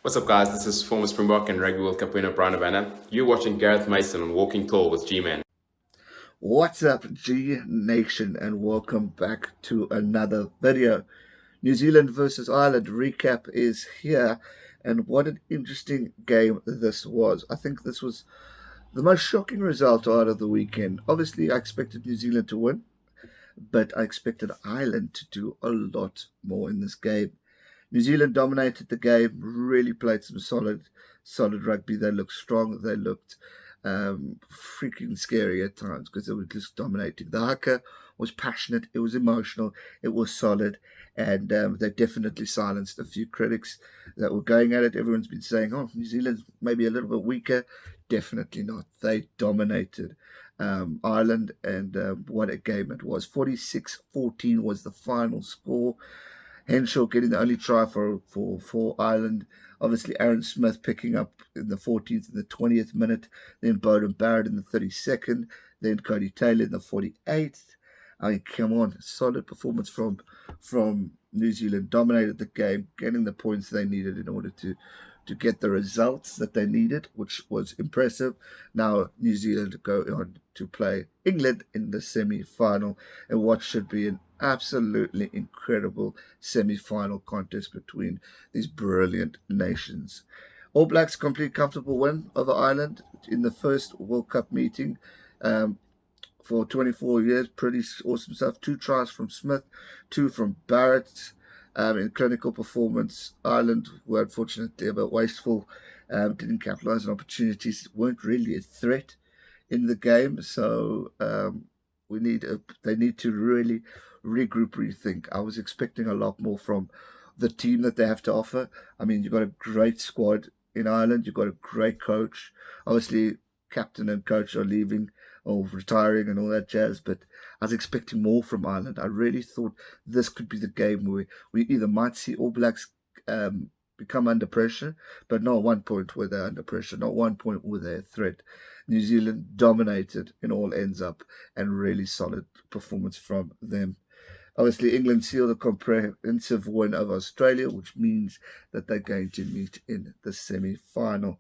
What's up, guys? This is former Springbok and Rugby World Cup winner Brian Havana. You're watching Gareth Mason on Walking Tall with G-Man. What's up, G Nation, and welcome back to another video. New Zealand versus Ireland recap is here, and what an interesting game this was. I think this was the most shocking result out of the weekend. Obviously, I expected New Zealand to win, but I expected Ireland to do a lot more in this game. New Zealand dominated the game, really played some solid rugby. They looked strong. They looked freaking scary at times because they were just dominating. The haka was passionate. It was emotional. It was solid. And they definitely silenced a few critics that were going at it. Everyone's been saying, oh, New Zealand's maybe a little bit weaker. Definitely not. They dominated Ireland, and what a game it was. 46-14 was the final score. Henshaw getting the only try for Ireland. Obviously, Aaron Smith picking up in the 14th and the 20th minute. Then Bowden Barrett in the 32nd. Then Cody Taylor in the 48th. I mean, come on. Solid performance from New Zealand. Dominated the game, getting the points they needed in order to get the results that they needed, which was impressive. Now New Zealand go on to play England in the semi-final, and what should be an absolutely incredible semi-final contest between these brilliant nations. All Blacks complete comfortable win over Ireland in the first World Cup meeting. For 24 years, pretty awesome stuff. 2 tries from Smith, 2 from Barrett. In clinical performance, Ireland were unfortunately a bit wasteful, didn't capitalise on opportunities, weren't really a threat in the game. So they need to really regroup, rethink. I was expecting a lot more from the team that they have to offer. I mean, you've got a great squad in Ireland. You've got a great coach. Obviously, captain and coach are leaving or retiring and all that jazz, but I was expecting more from Ireland. I really thought this could be the game where we either might see All Blacks become under pressure, but not one point where they're under pressure, not one point where they're a threat. New Zealand dominated in all ends up, and really solid performance from them. Obviously, England sealed a comprehensive win over Australia, which means that they're going to meet in the semi-final.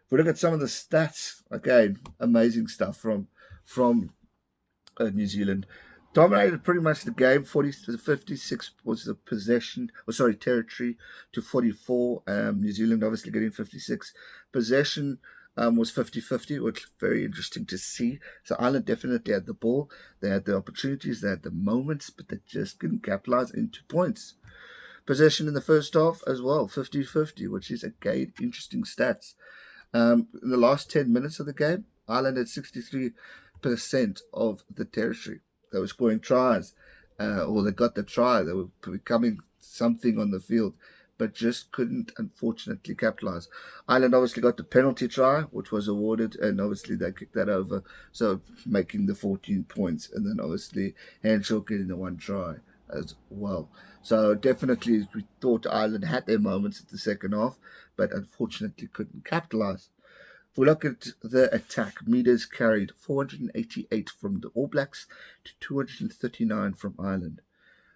If we look at some of the stats, again, amazing stuff from New Zealand. Dominated pretty much the game. 40 to 56 was the possession, territory to 44. New Zealand obviously getting 56. Possession was 50-50, which is very interesting to see. So Ireland definitely had the ball. They had the opportunities, they had the moments, but they just couldn't capitalize into points. Possession in the first half as well, 50-50, which is, again, interesting stats. In the last 10 minutes of the game, Ireland had 63% of the territory. They were scoring tries, or they got the try. They were becoming something on the field, but just couldn't, unfortunately, capitalize. Ireland obviously got the penalty try, which was awarded, and obviously they kicked that over, so making the 14 points, and then obviously Henshaw getting the 1 try as well. So definitely we thought Ireland had their moments at the second half, but unfortunately couldn't capitalize. If we look at the attack, meters carried 488 from the All Blacks to 239 from Ireland.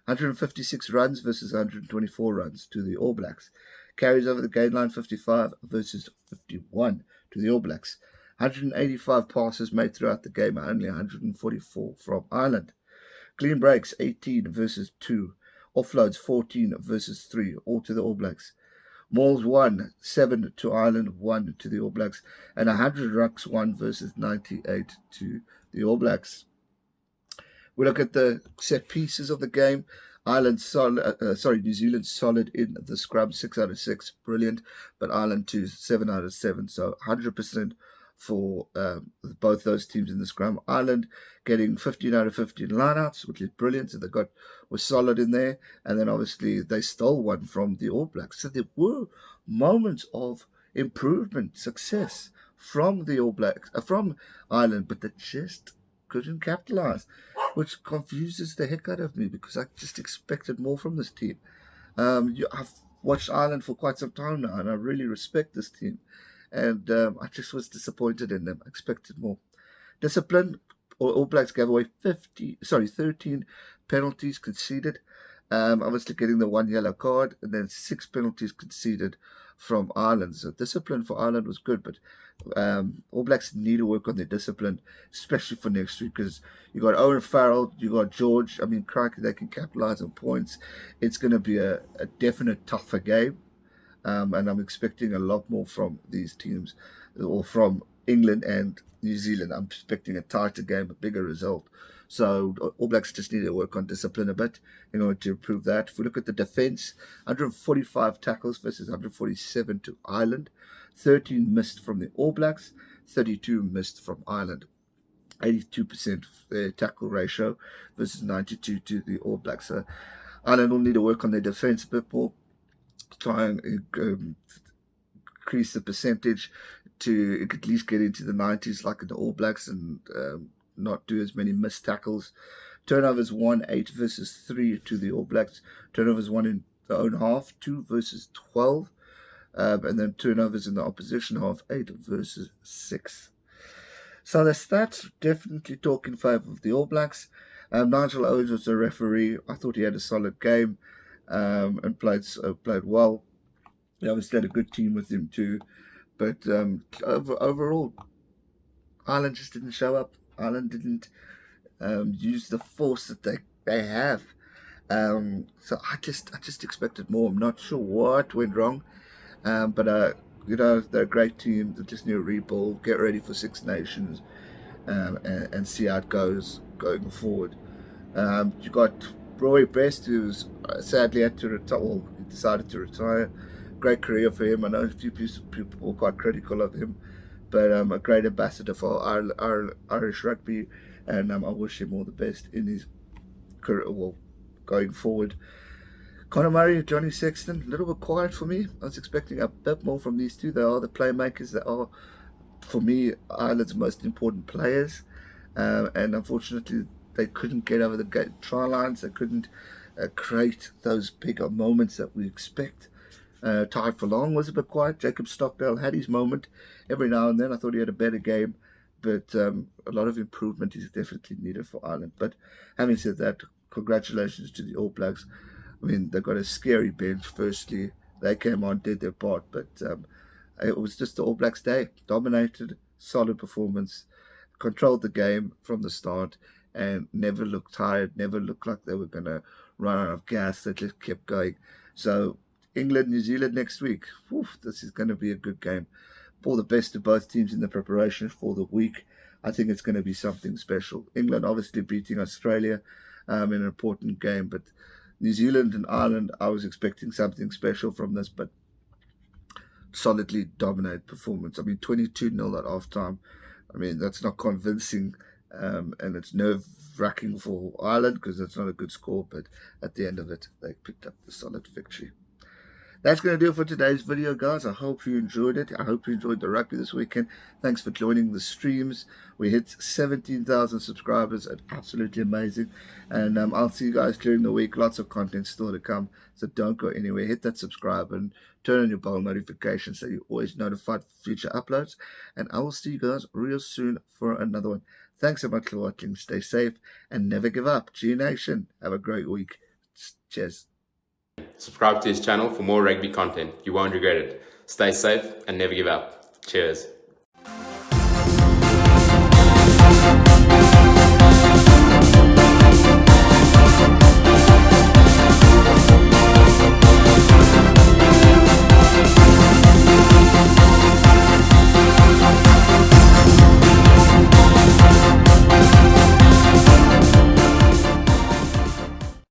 156 runs versus 124 runs to the All Blacks. Carries over the gain line 55 versus 51 to the All Blacks. 185 passes made throughout the game, only 144 from Ireland. Clean breaks 18 versus 2. Offloads 14 versus 3, all to the All Blacks. Mauls 1, 7 to Ireland, 1 to the All Blacks, and 100 rucks 1 versus 98 to the All Blacks. We look at the set pieces of the game. New Zealand solid in the scrum, 6 out of 6, brilliant. But Ireland 2, 7 out of 7, so 100% for both those teams in the scrum. Ireland getting 15 out of 15 lineouts, which is brilliant. So was solid in there, and then obviously they stole one from the All Blacks. So there were moments of improvement, success from the All Blacks, from Ireland, but they just couldn't capitalize, which confuses the heck out of me because I just expected more from this team. I've watched Ireland for quite some time now, and I really respect this team. And I just was disappointed in them. I expected more. Discipline, All Blacks gave away 13 penalties conceded. obviously getting the 1 yellow card, and then 6 penalties conceded from Ireland. So discipline for Ireland was good, but All Blacks need to work on their discipline, especially for next week, because you got Owen Farrell, you got George. I mean, crikey, they can capitalize on points. It's going to be a definite tougher game, and I'm expecting a lot more from these teams, or from England and New Zealand. I'm expecting a tighter game, a bigger result. So All Blacks just need to work on discipline a bit in order to improve that. If we look at the defence, 145 tackles versus 147 to Ireland. 13 missed from the All Blacks, 32 missed from Ireland. 82% tackle ratio versus 92 to the All Blacks. So Ireland will need to work on their defence a bit more, try and increase the percentage to at least get into the 90s like in the All Blacks, and not do as many missed tackles. Turnovers 1-8 versus 3 to the All Blacks. Turnovers 1 in their own half, 2 versus 12. And then turnovers in the opposition half, 8 versus 6. So the stats definitely talk in favour of the All Blacks. Nigel Owens was the referee. I thought he had a solid game, and played well. He obviously had a good team with him too. But overall, Ireland just didn't show up. Ireland didn't use the force that they have. So I just expected more. I'm not sure what went wrong, but they're a great team. They just need to rebuild, get ready for Six Nations, and see how it goes going forward. You got Roy Best, who's sadly had to retire. Well, he decided to retire. Great career for him. I know a few people were quite critical of him, but a great ambassador for Irish rugby, and I wish him all the best in his career, well, going forward. Conor Murray, Johnny Sexton, a little bit quiet for me. I was expecting a bit more from these two. They are the playmakers. They are, for me, Ireland's most important players, and unfortunately, they couldn't get over the try lines. They couldn't create those bigger moments that we expect. Ty Furlong was a bit quiet. Jacob Stockdale had his moment every now and then. I thought he had a better game, but a lot of improvement is definitely needed for Ireland. But having said that, congratulations to the All Blacks. I mean, they've got a scary bench. Firstly, they came on, did their part, but it was just the All Blacks' day. Dominated, solid performance, controlled the game from the start, and never looked tired, never looked like they were going to run out of gas. They just kept going. So England, New Zealand next week. This is going to be a good game. All the best to both teams in the preparation for the week. I think it's going to be something special. England obviously beating Australia in an important game, but New Zealand and Ireland, I was expecting something special from this, but solidly dominated performance. I mean, 22-0 at halftime. I mean, that's not convincing, and it's nerve-wracking for Ireland because it's not a good score, but at the end of it, they picked up the solid victory. That's going to do it for today's video, guys. I hope you enjoyed it. I hope you enjoyed the rugby this weekend. Thanks for joining the streams. We hit 17,000 subscribers. And absolutely amazing. And I'll see you guys during the week. Lots of content still to come. So don't go anywhere. Hit that subscribe and turn on your bell notifications so you're always notified for future uploads. And I will see you guys real soon for another one. Thanks so much for watching. Stay safe and never give up. G Nation. Have a great week. Cheers. Subscribe to his channel for more rugby content. You won't regret it. Stay safe and never give up. Cheers.